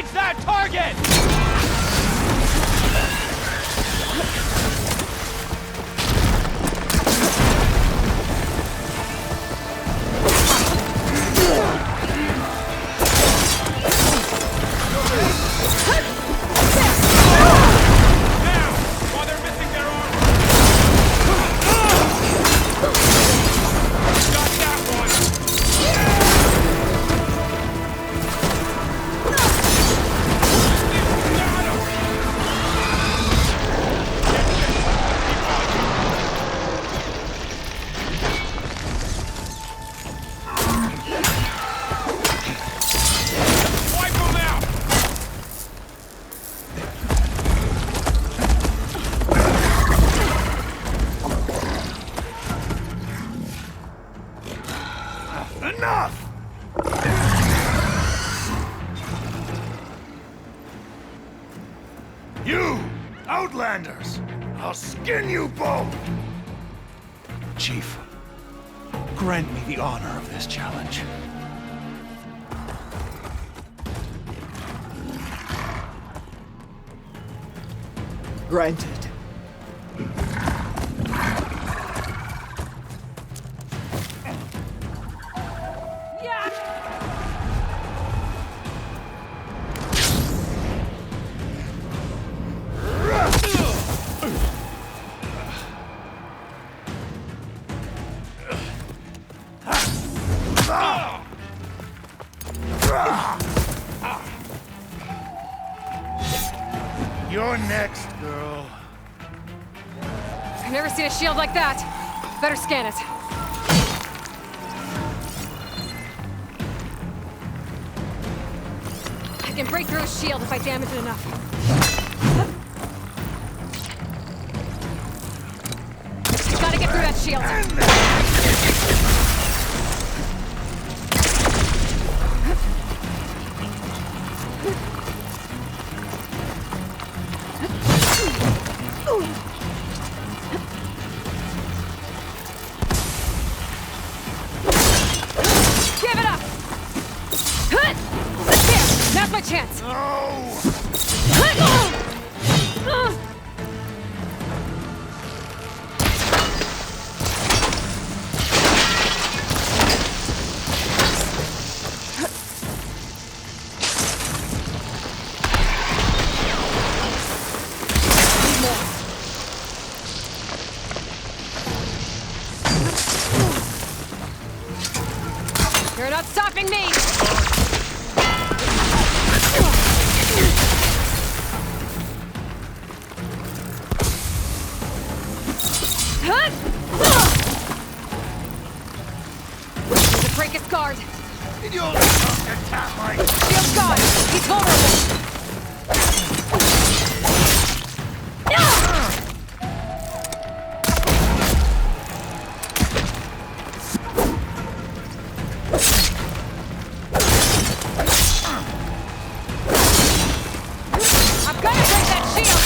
Engage that target! Enough! You, Outlanders! I'll skin you both! Chief, grant me the honor of this challenge. Granted. You're next, girl. I've never seen a shield like that. Better scan it. I can break through a shield if I damage it enough. I gotta get through that shield. Give it up! There! Now's my chance! You're not stopping me! Need to break his guard. You'll attack my... Shield's gone. He's vulnerable. I'm gonna break that shield.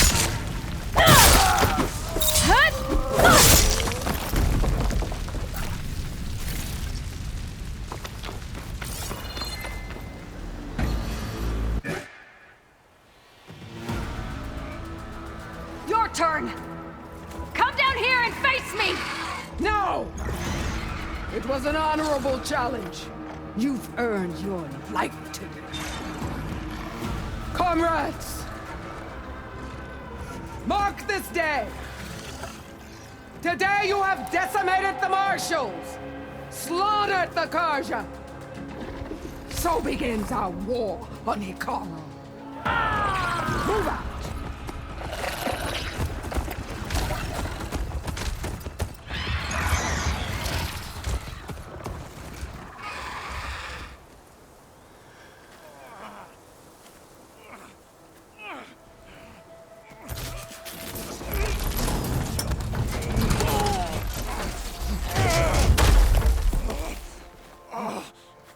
Your turn! Come down here and face me! No! It was an honorable challenge. You've earned your life today. Comrades! Mark this day! Today you have decimated the Marshals! Slaughtered the Karja! So begins our war on Hikaru. Move out!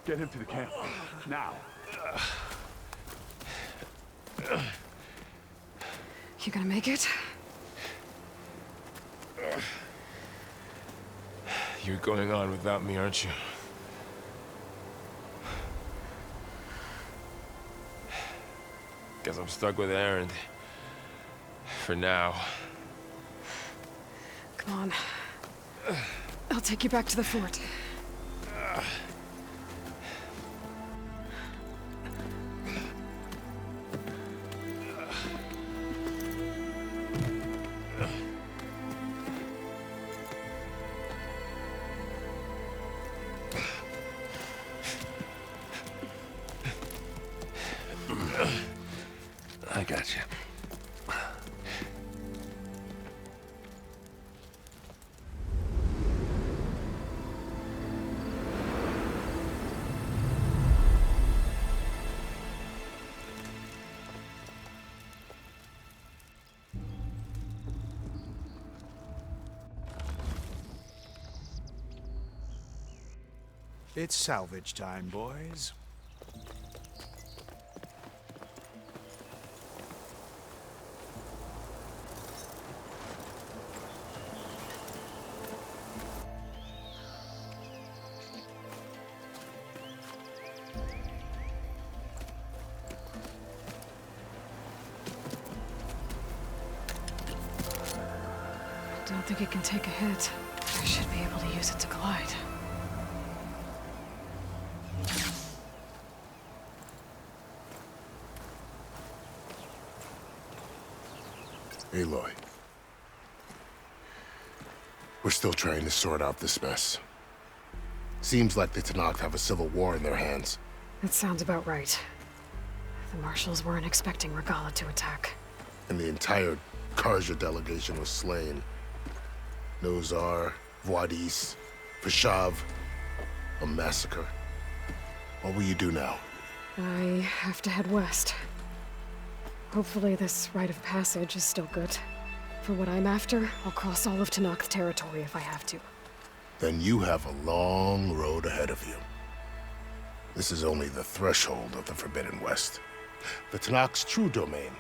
Get him to the camp. Now. You gonna make it? You're going on without me, aren't you? Guess I'm stuck with Aaron. For now. Come on. I'll take you back to the fort. I got you. It's salvage time, boys. I don't think it can take a hit. I should be able to use it to glide. Aloy. We're still trying to sort out this mess. Seems like the Tenakth have a civil war in their hands. That sounds about right. The Marshals weren't expecting Regala to attack. And the entire Karja delegation was slain. Nozar, Voidis, Vashav. A massacre. What will you do now? I have to head west. Hopefully this rite of passage is still good. For what I'm after, I'll cross all of Tenakth territory if I have to. Then you have a long road ahead of you. This is only the threshold of the Forbidden West. The Tenakth's true domain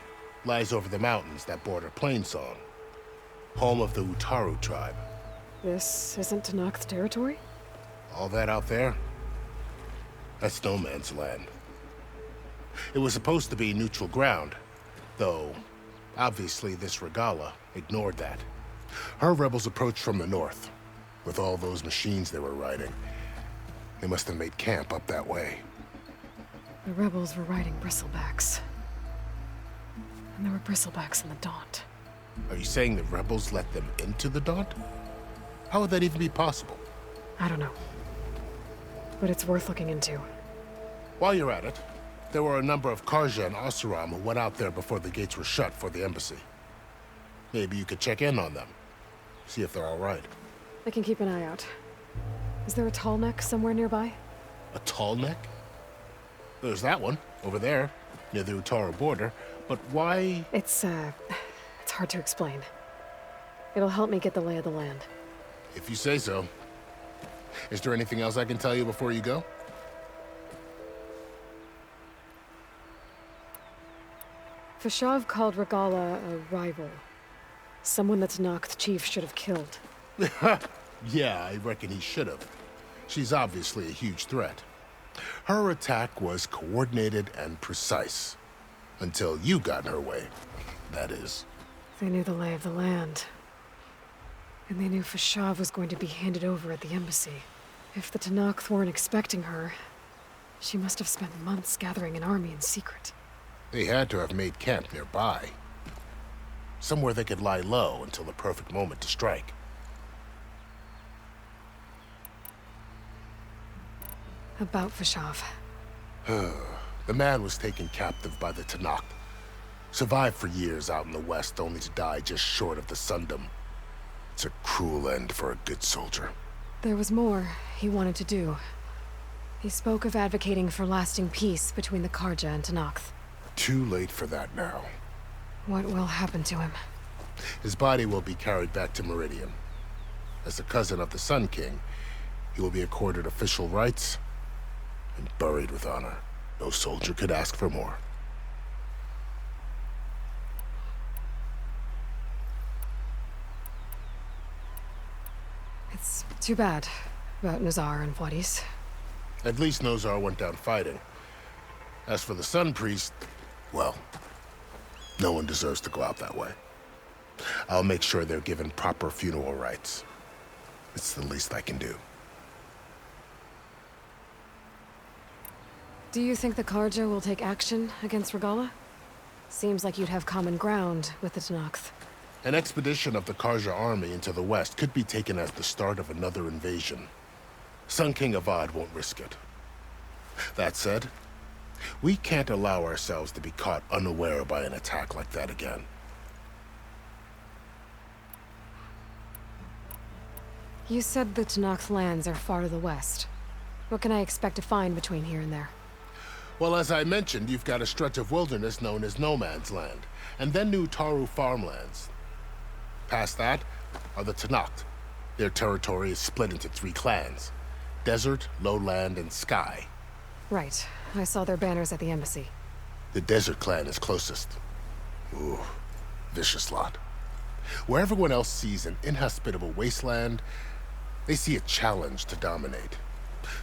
lies over the mountains that border Plainsong, home of the Utaru tribe. This isn't Tenakth territory? All that out there? That's no man's land. It was supposed to be neutral ground, though obviously this Regala ignored that. Her rebels approached from the north, with all those machines they were riding. They must have made camp up that way. The rebels were riding bristlebacks. And there were bristlebacks in the Daunt. Are you saying the rebels let them into the Daunt? How would that even be possible? I don't know. But it's worth looking into. While you're at it, there were a number of Karja and Oseram who went out there before the gates were shut for the embassy. Maybe you could check in on them. See if they're all right. I can keep an eye out. Is there a tall neck somewhere nearby? A tall neck? There's that one, over there, near the Utaru border. But why? It's hard to explain. It'll help me get the lay of the land. If you say so. Is there anything else I can tell you before you go? Vashav called Regala a rival. Someone that Tenakth chief should have killed. Yeah, I reckon he should have. She's obviously a huge threat. Her attack was coordinated and precise. Until you got in her way, that is. They knew the lay of the land. And they knew Vashav was going to be handed over at the embassy. If the Tenakth weren't expecting her, she must have spent months gathering an army in secret. They had to have made camp nearby. Somewhere they could lie low until the perfect moment to strike. About Vashav. The man was taken captive by the Tenakth. Survived for years out in the west, only to die just short of the Sundom. It's a cruel end for a good soldier. There was more he wanted to do. He spoke of advocating for lasting peace between the Karja and Tenakth. Too late for that now. What will happen to him? His body will be carried back to Meridian. As a cousin of the Sun King, he will be accorded official rights and buried with honor. No soldier could ask for more. It's too bad about Nozar and Voidis. At least Nozar went down fighting. As for the Sun Priest, well, No one deserves to go out that way. I'll make sure they're given proper funeral rites. It's the least I can do. Do you think the Karja will take action against Regala? Seems like you'd have common ground with the Tenakth. An expedition of the Karja army into the west could be taken as the start of another invasion. Sun King Avad won't risk it. That said, we can't allow ourselves to be caught unaware by an attack like that again. You said the Tenakth lands are far to the west. What can I expect to find between here and there? Well, as I mentioned, you've got a stretch of wilderness known as No Man's Land, and then new Taru farmlands. Past that are the Tenakth. Their territory is split into 3 clans: Desert, Lowland, and Sky. Right. I saw their banners at the embassy. The Desert clan is closest. Ooh, vicious lot. Where everyone else sees an inhospitable wasteland, they see a challenge to dominate.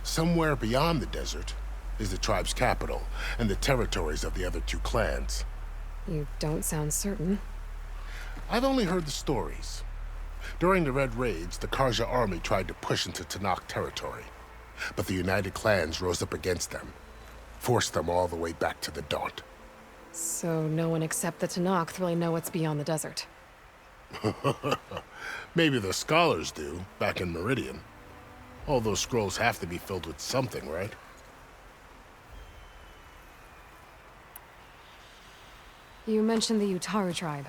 Somewhere beyond the desert is the tribe's capital and the territories of the other 2 clans. You don't sound certain. I've only heard the stories. During the Red Raids, the Karja army tried to push into Tenakth territory, but the United Clans rose up against them, forced them all the way back to the Daunt. So no one except the Tenakth really know what's beyond the desert. Maybe the scholars do, back in Meridian. All those scrolls have to be filled with something, right? You mentioned the Utaru tribe.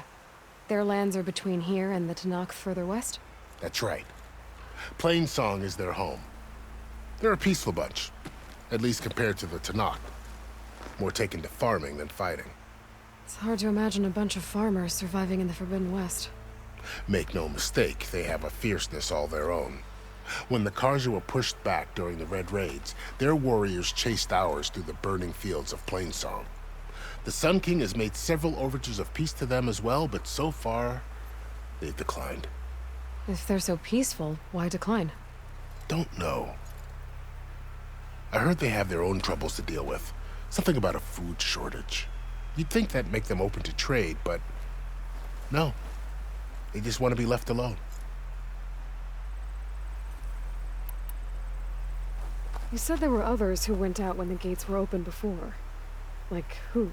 Their lands are between here and the Tenakth further west? That's right. Plainsong is their home. They're a peaceful bunch, at least compared to the Tenakth. More taken to farming than fighting. It's hard to imagine a bunch of farmers surviving in the Forbidden West. Make no mistake, they have a fierceness all their own. When the Karja were pushed back during the Red Raids, their warriors chased ours through the burning fields of Plainsong. The Sun King has made several overtures of peace to them as well, but so far, they've declined. If they're so peaceful, why decline? Don't know. I heard they have their own troubles to deal with. Something about a food shortage. You'd think that'd make them open to trade, but no. They just want to be left alone. You said there were others who went out when the gates were open before. Like who?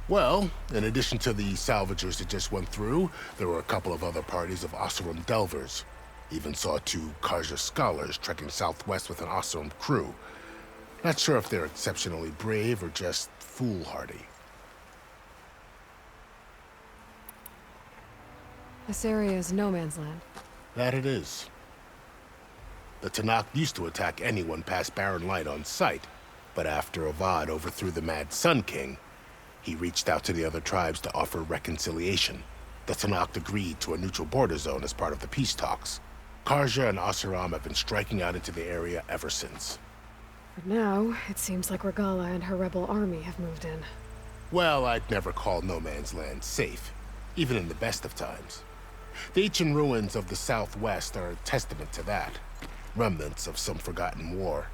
Well, in addition to the salvagers that just went through, there were a couple of other parties of Oseram delvers. Even saw 2 Karja scholars trekking southwest with an Oseram crew. Not sure if they're exceptionally brave or just foolhardy. This area is no man's land. That it is. The Tenakth used to attack anyone past Barren Light on sight, but after Avad overthrew the Mad Sun King, he reached out to the other tribes to offer reconciliation. The Tenakth agreed to a neutral border zone as part of the peace talks. Karja and Oseram have been striking out into the area ever since. For now, it seems like Regala and her rebel army have moved in. Well, I'd never call No Man's Land safe, even in the best of times. The ancient ruins of the Southwest are a testament to that. Remnants of some forgotten war.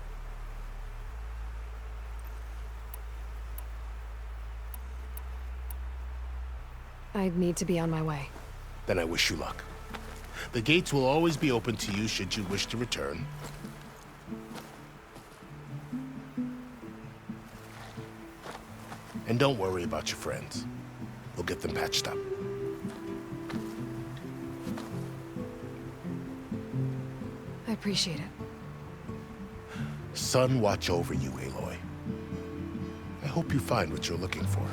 I need to be on my way. Then I wish you luck. The gates will always be open to you should you wish to return. And don't worry about your friends. We'll get them patched up. I appreciate it. Sun watch over you, Aloy. I hope you find what you're looking for.